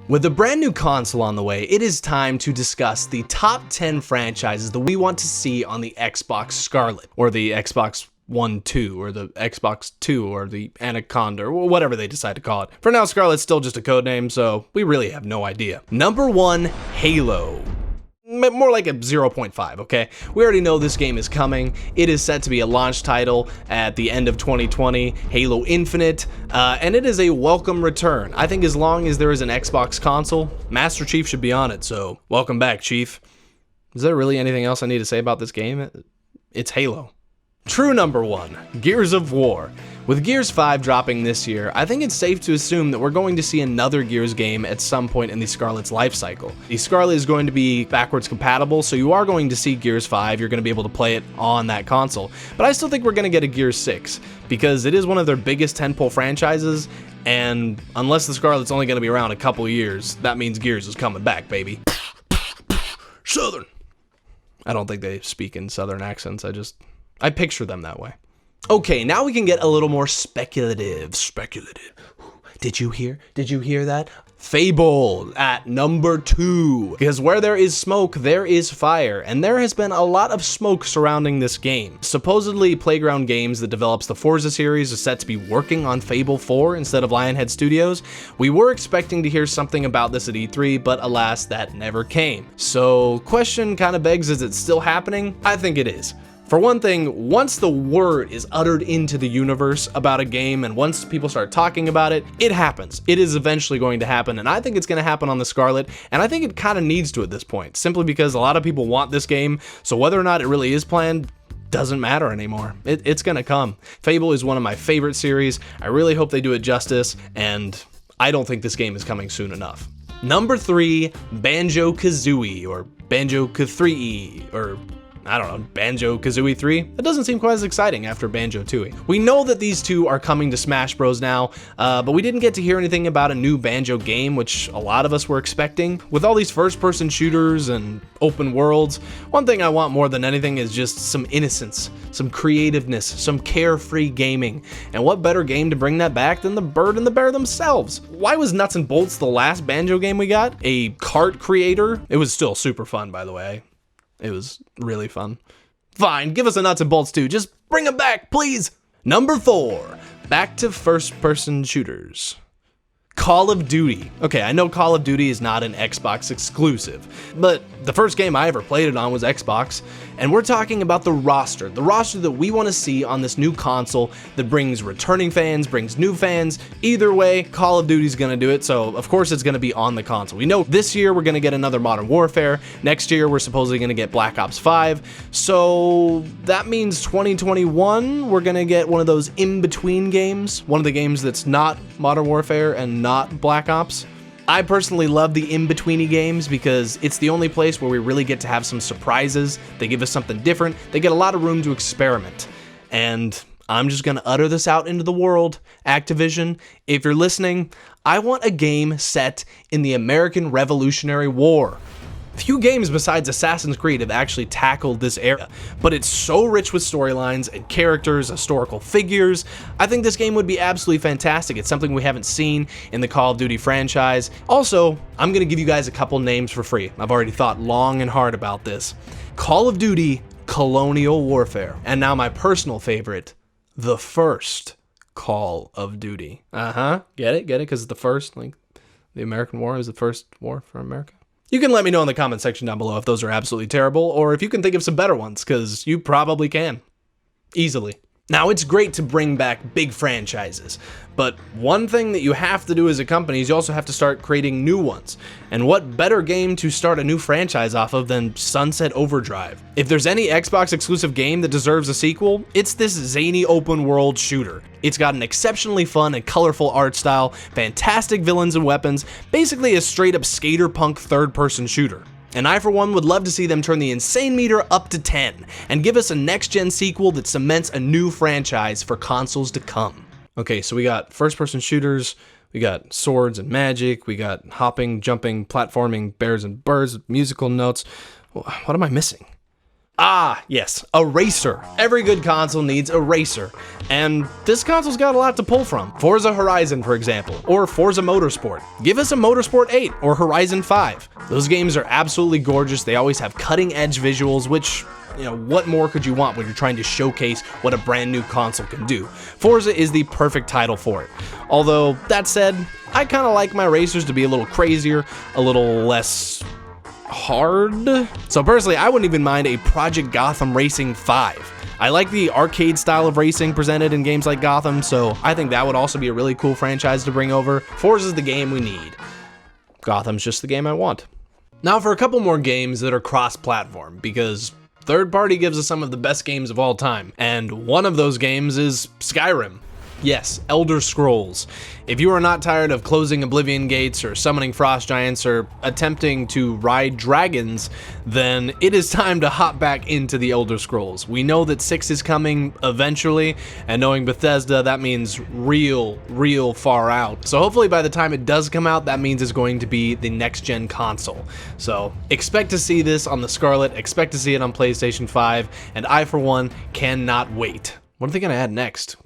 With a brand new console on the way, it is time to discuss the top 10 franchises that we want to see on the Xbox Scarlett, or the Xbox One 2, or the Xbox 2, or the Anaconda, or whatever they decide to call it. For now, Scarlett's still just a codename, so we really have no idea. Number 1, Halo. More like a 0.5, okay? We already know this game is coming. It is set to be a launch title at the end of 2020, Halo Infinite, and it is a welcome return. I think as long as there is an Xbox console, Master Chief should be on it, so welcome back, Chief. Is there really anything else I need to say about this game? It's Halo. True number 1, Gears of War. With Gears 5 dropping this year, I think it's safe to assume that we're going to see another Gears game at some point in the Scarlett's life cycle. The Scarlett is going to be backwards compatible, so you are going to see Gears 5, you're going to be able to play it on that console. But I still think we're going to get a Gears 6, because it is one of their biggest tentpole franchises, and unless the Scarlett's only going to be around a couple years, that means Gears is coming back, baby. Southern. I don't think they speak in Southern accents, I picture them that way. Okay, now we can get a little more speculative. Did you hear that? Fable at number 2. Because where there is smoke, there is fire. And there has been a lot of smoke surrounding this game. Supposedly, Playground Games that develops the Forza series is set to be working on Fable 4 instead of Lionhead Studios. We were expecting to hear something about this at E3, but alas, that never came. So, question kind of begs, is it still happening? I think it is. For one thing, once the word is uttered into the universe about a game and once people start talking about it, it happens. It is eventually going to happen, and I think it's going to happen on the Scarlett, and I think it kind of needs to at this point, simply because a lot of people want this game, so whether or not it really is planned doesn't matter anymore. It's going to come. Fable is one of my favorite series. I really hope they do it justice, and I don't think this game is coming soon enough. Number 3, Banjo-Kazooie, or Banjo-Kazooie, or I don't know, Banjo-Kazooie 3? That doesn't seem quite as exciting after Banjo-Tooie. We know that these two are coming to Smash Bros. Now, but we didn't get to hear anything about a new Banjo game, which a lot of us were expecting. With all these first-person shooters and open worlds, one thing I want more than anything is just some innocence, some creativeness, some carefree gaming. And what better game to bring that back than the Bird and the Bear themselves? Why was Nuts and Bolts the last Banjo game we got? A kart creator? It was still super fun, by the way. It was really fun. Fine, give us a Nuts and Bolts too. Just bring them back, please. Number 4, back to first-person shooters. Call of Duty. Okay, I know Call of Duty is not an Xbox exclusive, but the first game I ever played it on was Xbox, and we're talking about the roster that we want to see on this new console that brings returning fans, brings new fans. Either way, Call of Duty's gonna do it, so of course it's gonna be on the console. We know this year we're gonna get another Modern Warfare, next year we're supposedly gonna get Black Ops 5, so that means 2021 we're gonna get one of those in-between games, one of the games that's not Modern Warfare and not Black Ops. I personally love the in-betweeny games because it's the only place where we really get to have some surprises. They give us something different. They get a lot of room to experiment. And I'm just gonna utter this out into the world. Activision, if you're listening, I want a game set in the American Revolutionary War. Few games besides Assassin's Creed have actually tackled this era, but it's so rich with storylines and characters, historical figures. I think this game would be absolutely fantastic. It's something we haven't seen in the Call of Duty franchise. Also, I'm gonna give you guys a couple names for free. I've already thought long and hard about this. Call of Duty Colonial Warfare. And now my personal favorite, the first Call of Duty. Get it? Because it's the first, like the American War is the first war for America. You can let me know in the comment section down below if those are absolutely terrible, or if you can think of some better ones, because you probably can. Easily. Now, it's great to bring back big franchises, but one thing that you have to do as a company is you also have to start creating new ones. And what better game to start a new franchise off of than Sunset Overdrive? If there's any Xbox exclusive game that deserves a sequel, it's this zany open world shooter. It's got an exceptionally fun and colorful art style, fantastic villains and weapons, basically a straight up skater punk third-person shooter. And I, for one, would love to see them turn the insane meter up to 10 and give us a next-gen sequel that cements a new franchise for consoles to come. Okay, so we got first-person shooters, we got swords and magic, we got hopping, jumping, platforming, bears and birds, musical notes. What am I missing? Ah, yes, a racer. Every good console needs a racer, and this console's got a lot to pull from. Forza Horizon, for example, or Forza Motorsport. Give us a Motorsport 8 or Horizon 5. Those games are absolutely gorgeous. They always have cutting-edge visuals, which, you know, what more could you want when you're trying to showcase what a brand new console can do? Forza is the perfect title for it. Although, that said, I kind of like my racers to be a little crazier, a little less hard. So personally, I wouldn't even mind a Project Gotham Racing 5. I like the arcade style of racing presented in games like Gotham, so I think that would also be a really cool franchise to bring over. Forza's the game we need. Gotham's just the game I want. Now for a couple more games that are cross-platform, because third party gives us some of the best games of all time, and one of those games is Skyrim. Yes, Elder Scrolls. If you are not tired of closing Oblivion gates or summoning frost giants or attempting to ride dragons, then it is time to hop back into the Elder Scrolls. We know that 6 is coming eventually, and knowing Bethesda, that means real far out. So hopefully by the time it does come out, that means it's going to be the next gen console. So expect to see this on the Scarlett, expect to see it on PlayStation 5, and I for one cannot wait. What are they gonna add next?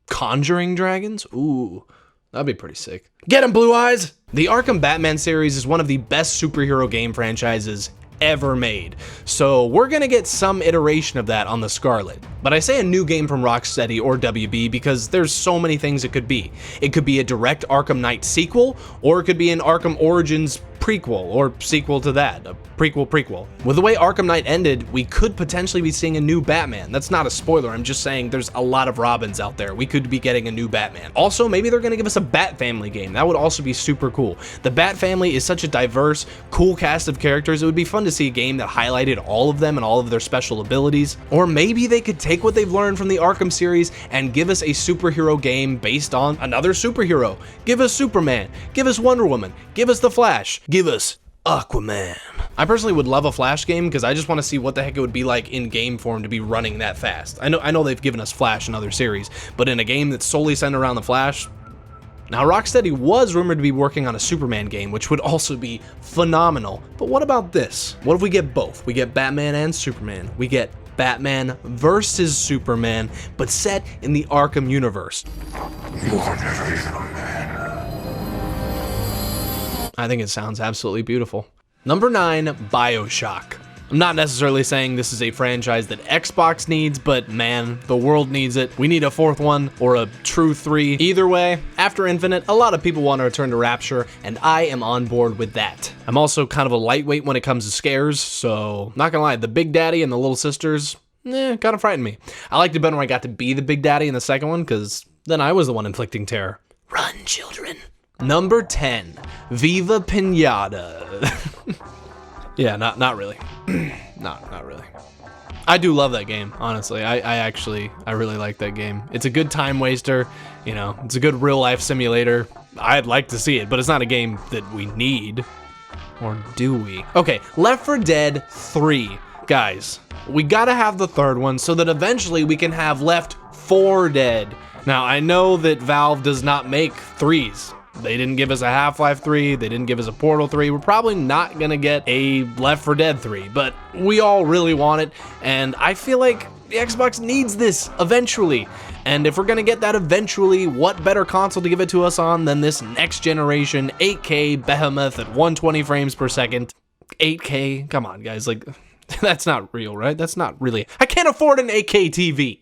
Conjuring dragons? Ooh, that'd be pretty sick. Get 'em, Blue Eyes! The Arkham Batman series is one of the best superhero game franchises ever made, so we're gonna get some iteration of that on the Scarlett. But I say a new game from Rocksteady or WB because there's so many things it could be. It could be a direct Arkham Knight sequel, or it could be an Arkham Origins prequel, or sequel to that, a prequel. With the way Arkham Knight ended, we could potentially be seeing a new Batman. That's not a spoiler, I'm just saying there's a lot of Robins out there. We could be getting a new Batman. Also, maybe they're gonna give us a Bat Family game. That would also be super cool. The Bat Family is such a diverse, cool cast of characters, it would be fun to see a game that highlighted all of them and all of their special abilities. Or maybe they could take what they've learned from the Arkham series and give us a superhero game based on another superhero. Give us Superman, give us Wonder Woman, give us The Flash, give us Aquaman. I personally would love a Flash game because I just want to see what the heck it would be like in game form to be running that fast. I know they've given us Flash in other series, but in a game that's solely centered around the Flash. Now, Rocksteady was rumored to be working on a Superman game, which would also be phenomenal. But what about this? What if we get both? We get Batman and Superman. We get Batman versus Superman, but set in the Arkham universe. You are never even a man. I think it sounds absolutely beautiful. Number 9, BioShock. I'm not necessarily saying this is a franchise that Xbox needs, but man, the world needs it. We need a 4th one or a true 3. Either way, after Infinite, a lot of people want to return to Rapture, and I am on board with that. I'm also kind of a lightweight when it comes to scares, so not gonna lie, the Big Daddy and the Little Sisters, kind of frightened me. I liked it better when I got to be the Big Daddy in the second one, because then I was the one inflicting terror. Run, children. Number 10, Viva Pinata. Yeah, not really. not really. I do love that game, honestly. I really like that game. It's a good time waster, you know, it's a good real life simulator. I'd like to see it, but it's not a game that we need. Or do we? Okay, Left 4 Dead 3. Guys, we gotta have the 3rd one so that eventually we can have Left 4 Dead. Now, I know that Valve does not make 3s. They didn't give us a Half-Life 3, they didn't give us a Portal 3, we're probably not gonna get a Left 4 Dead 3, but we all really want it, and I feel like the Xbox needs this eventually. And if we're gonna get that eventually, what better console to give it to us on than this next generation 8K behemoth at 120 frames per second? 8K? Come on, guys, like, that's not real, right? That's not really, I can't afford an 8K TV.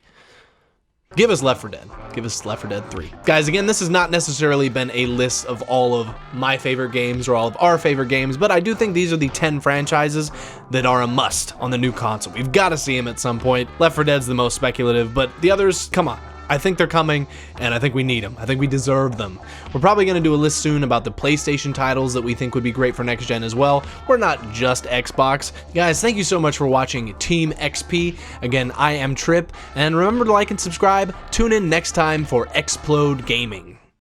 Give us Left 4 Dead. Give us Left 4 Dead 3. Guys, again, this has not necessarily been a list of all of my favorite games or all of our favorite games, but I do think these are the 10 franchises that are a must on the new console. We've got to see them at some point. Left 4 Dead's the most speculative, but the others, come on. I think they're coming, and I think we need them. I think we deserve them. We're probably going to do a list soon about the PlayStation titles that we think would be great for next gen as well. We're not just Xbox. Guys, thank you so much for watching Team XP. Again, I am Trip, and remember to like and subscribe. Tune in next time for Explode Gaming.